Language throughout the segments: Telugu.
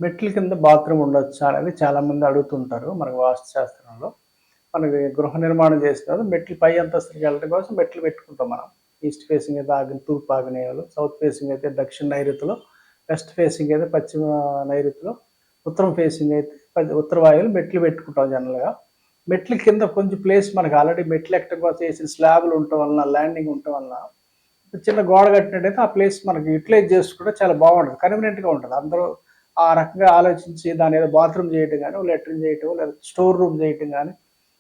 మెట్ల కింద బాత్రూమ్ ఉండొచ్చా అనేది చాలామంది అడుగుతుంటారు మనకు వాస్తు శాస్త్రంలో. మనకి గృహ నిర్మాణం చేసిన తర్వాత మెట్లు పై అంతస్తుకి వెళ్ళడం కోసం మెట్లు పెట్టుకుంటాం మనం. ఈస్ట్ ఫేసింగ్ అయితే తూర్పు ఆగ్నేయాలు, సౌత్ ఫేసింగ్ అయితే దక్షిణ నైరుతిలో, వెస్ట్ ఫేసింగ్ అయితే పశ్చిమ నైరుతిలో, ఉత్తరం ఫేసింగ్ అయితే ఉత్తర వాయువులు మెట్లు పెట్టుకుంటాం జనరల్‌గా. మెట్ల కింద కొంచెం ప్లేస్ మనకు ఆల్రెడీ మెట్లు ఎక్కడం కోసం వేసిన స్లాబ్‌లు ఉండటం వలన, ల్యాండింగ్ ఉండటం వలన చిన్న గోడ కట్టినట్టయితే ఆ ప్లేస్ మనకి యుటిలైజ్ చేసుకుంటే చాలా బాగుంటుంది, కన్వీనియంట్‌గా ఉంటుంది. అందరూ ఆ రకంగా ఆలోచించి దాన్ని ఏదో బాత్రూమ్ చేయటం గానీ, లెట్రిన్ చేయటం, లేదా స్టోర్ రూమ్ చేయటం గానీ,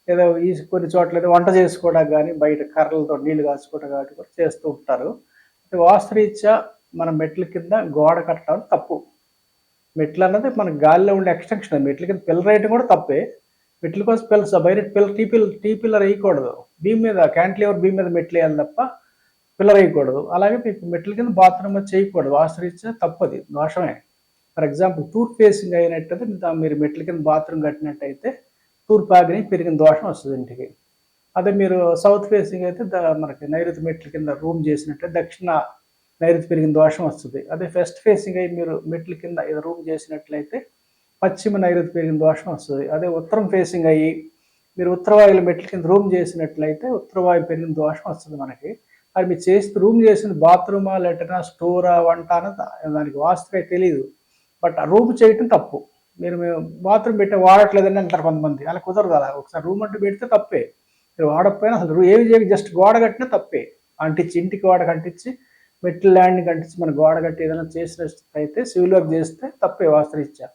ఏదో ఈ కొన్ని చోట్ల ఏదో వంట చేసుకోవడానికి గానీ, బయట కర్రలతో నీళ్లు కాచుకోవడం కాబట్టి కూడా చేస్తూ ఉంటారు. వాస్తురీత్యా మన మెట్ల కింద గోడ కట్టడం తప్పు. మెట్లు అన్నది మనకి గాలిలో ఉండే ఎక్స్టెన్షన్. మెట్ల కింద పిల్లర్ వేయటం కూడా తప్పే. మెట్ల కోసం బయట టీ పిల్లర్ వేయకూడదు. బీమ్ మీద క్యాంటిలివర్ బీమ్ మీద మెట్లు వేయాలి తప్ప పిల్లర్ వేయకూడదు. అలాగే మీకు మెట్ల కింద బాత్రూమ్ చేయకూడదు. వాస్తురీత్యా తప్పది, దోషమే. ఫర్ ఎగ్జాంపుల్ తూర్పు ఫేసింగ్ అయినట్టయితే మీరు మెట్ల కింద బాత్రూమ్ కట్టినట్టయితే తూర్పు ఆగ్నేయం పెరిగిన దోషం వస్తుంది ఇంటికి. అదే మీరు సౌత్ ఫేసింగ్ అయితే మనకి నైరుతి మెట్ల కింద రూమ్ చేసినట్టే దక్షిణ నైరుతి పెరిగిన దోషం వస్తుంది. అదే వెస్ట్ ఫేసింగ్ అయ్యి మీరు మెట్ల కింద ఏదో రూమ్ చేసినట్లయితే పశ్చిమ నైరుతి పెరిగిన దోషం వస్తుంది. అదే ఉత్తరం ఫేసింగ్ అయ్యి మీరు ఉత్తరవాయువుల మెట్ల కింద రూమ్ చేసినట్లయితే ఉత్తరవాయు పెరిగిన దోషం వస్తుంది మనకి. అది మీరు చేసి రూమ్ చేసిన బాత్రూమా, లెటనా, స్టోరా, వంట అన్నది దానికి వాస్తుగా తెలియదు. బట్ ఆ రూమ్ చేయటం తప్పు. మీరు బాత్రూమ్ పెట్టి వాడట్లేదని అంటారు కొంతమంది. అలా కుదరదు. అలా ఒకసారి రూమ్ అంటూ పెడితే తప్పే. మీరు వాడకపోయినా అసలు ఏమి చేయక జస్ట్ గోడ కట్టినా తప్పే. అంటించి ఇంటికి గోడకు అంటించి మెట్ల ల్యాండ్కి అంటించి మన గోడ కట్టి ఏదైనా చేసినట్టయితే సివిల్ వర్క్ చేస్తే తప్పే వాస్తురీత్యా.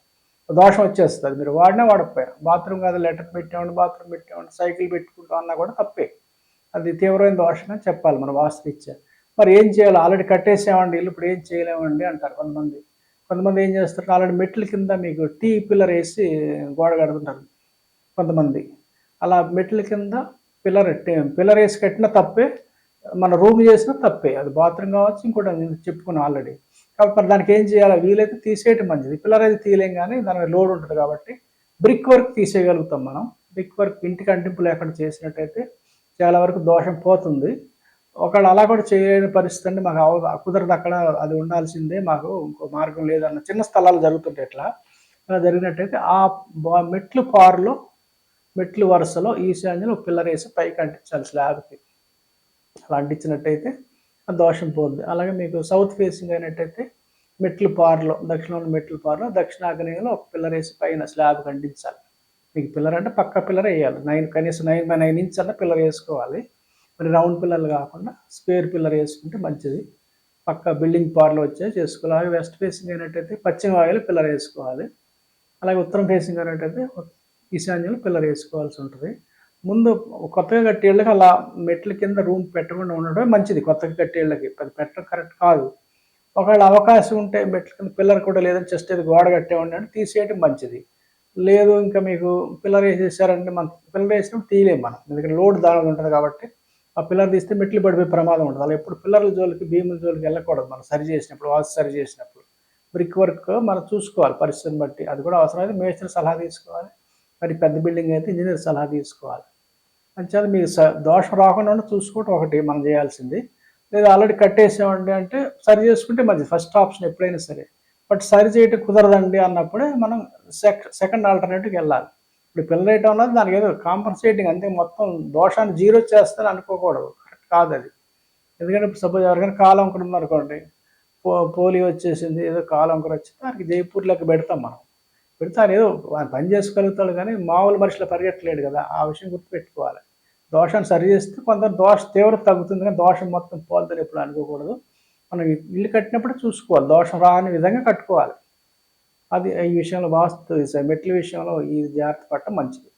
దోషం వచ్చేస్తుంది. మీరు వాడినా వాడకపోయినా. బాత్రూమ్ కాదు లెటర్ పెట్టామండి, బాత్రూమ్ పెట్టామండి, సైకిల్ పెట్టుకుంటాం అన్నా కూడా తప్పే. అది తీవ్రమైన దోషంగా చెప్పాలి మన వాస్తురీత్యా. మరి ఏం చేయాలి? ఆల్రెడీ కట్టేసామండి ఇల్లు, ఇప్పుడు ఏం చేయలేమండి అంటారు కొంతమంది. కొంతమంది ఏం చేస్తారు, ఆల్రెడీ మెట్ల కింద మీకు టీ పిల్లర్ వేసి గోడ కడుతుంటారు కొంతమంది. అలా మెట్ల కింద పిల్లర్ వేసి కట్టినా తప్పే, మన రూమ్ చేసినా తప్పే. అది బాత్రూమ్ కావచ్చు, ఇంకోటి నేను చెప్పుకున్నాను ఆల్రెడీ. కాబట్టి మరి దానికి ఏం చేయాలి? వీలైతే తీసేయటం మంచిది. పిల్లర్ అయితే తీయలేం కానీ దాని మీద లోడ్ ఉంటుంది కాబట్టి బ్రిక్ వర్క్ తీసేయగలుగుతాం మనం. బ్రిక్ వర్క్ ఇంటికి అంటింపు లేకుండా చేసినట్టయితే చాలా వరకు దోషం పోతుంది. ఒకవేళ అలా కూడా చేయలేని పరిస్థితి అండి, మాకు కుదరదు, అక్కడ అది ఉండాల్సిందే, మాకు ఇంకో మార్గం లేదన్న చిన్న స్థలాలు జరుగుతుంటాయి. ఇట్లా అలా జరిగినట్టయితే ఆ మెట్లు పారులో మెట్లు వరుసలో ఈశాన్యంలో పిల్లర్ వేసి పైకి అంటించాలి స్లాబ్కి. అలా అంటించినట్టయితే ఆ దోషం పోద్ది. అలాగే మీకు సౌత్ ఫేసింగ్ అయినట్టయితే మెట్లు పారులో, దక్షిణంలో మెట్లు పారులో దక్షిణాగ్నేయంలో ఒక పిల్లర్ వేసి పైన స్లాబ్కి అంటించాలి. మీకు పిల్లర్ అంటే పక్క పిల్లర్ వేయాలి. కనీసం 9x9 ఇంచ్ అన్న పిల్లర్ వేసుకోవాలి. మరి రౌండ్ పిల్లర్లు కాకుండా స్క్వేర్ పిల్లర్ వేసుకుంటే మంచిది. పక్క బిల్డింగ్ పార్లో వచ్చేది చేసుకోవాలి. అలాగే వెస్ట్ ఫేసింగ్ అయినట్టయితే పశ్చిమ వాయువులు పిల్లర్ వేసుకోవాలి. అలాగే ఉత్తరం ఫేసింగ్ అయినట్టయితే ఈశాన్యంలో పిల్లర్ వేసుకోవాల్సి ఉంటుంది. ముందు కొత్తగా కట్టేళ్ళకి అలా మెట్ల కింద రూమ్ పెట్టకుండా ఉండడమే మంచిది. కొత్తగా కట్టేళ్ళకి అది పెట్టడం కరెక్ట్ కాదు. ఒకవేళ అవకాశం ఉంటే మెట్ల కింద పిల్లర్ కూడా లేదని జస్ట్ ఏదో గోడ కట్టేవండి అంటే తీసేయడం మంచిది. లేదు ఇంకా మీకు పిల్లర్ వేసేసారంటే మనం పిల్లర్ వేసినప్పుడు తీయలేము మనం, ఎందుకంటే లోడ్ దాని మీద ఉంటుంది కాబట్టి. ఆ పిల్లర్ తీస్తే మెట్లు పడిపోయే ప్రమాదం ఉంటుంది. అలా ఎప్పుడు పిల్లర్ల జోలికి, భీముల జోలికి వెళ్ళకూడదు మనం సరి చేసినప్పుడు, వాస్తు సరి చేసినప్పుడు. బ్రిక్ వర్క్ మనం చూసుకోవాలి పరిస్థితిని బట్టి. అది కూడా అవసరమైతే మేస్త్రి సలహా తీసుకోవాలి. మరి పెద్ద బిల్డింగ్ అయితే ఇంజనీర్ సలహా తీసుకోవాలి. అంచేత మీకు దోషం రాకుండా చూసుకోవటం ఒకటి మనం చేయాల్సింది. లేదా ఆల్రెడీ కట్టేసామండి అంటే సరి చేసుకుంటే మంచిది, ఫస్ట్ ఆప్షన్ ఎప్పుడైనా సరే. బట్ సరి చేయటం కుదరదండి అన్నప్పుడే మనం సెకండ్ ఆల్టర్నేటివ్కి వెళ్ళాలి. ఇప్పుడు పిల్లర్ వేయటం అన్నది దానికి ఏదో కాంపన్సేటింగ్ అంతే, మొత్తం దోషాన్ని జీరో చేస్తారని అనుకోకూడదు. కరెక్ట్ కాదు అది. ఎందుకంటే ఇప్పుడు సపోజ్ ఎవరికైనా కాలంకర ఉందనుకోండి, పోలియో వచ్చేసింది, ఏదో కాలంకర వచ్చింది, దానికి జైపూర్ లెక్క పెడతాం మనం. పెడితే ఆయన ఏదో పని చేసుకోగలుగుతాడు కానీ మామూలు మనిషిలో పరిగెట్టలేడు కదా. ఆ విషయం గుర్తుపెట్టుకోవాలి. దోషాన్ని సరి చేస్తే కొంత దోష తీవ్రత తగ్గుతుంది కానీ దోషం మొత్తం పోతుందని ఎప్పుడు అనుకోకూడదు. మనం ఇల్లు కట్టినప్పుడు చూసుకోవాలి, దోషం రాని విధంగా కట్టుకోవాలి. అది ఈ విషయంలో వాస్తు మెట్ల విషయంలో ఈ జాగ్రత్త పడటం మంచిది.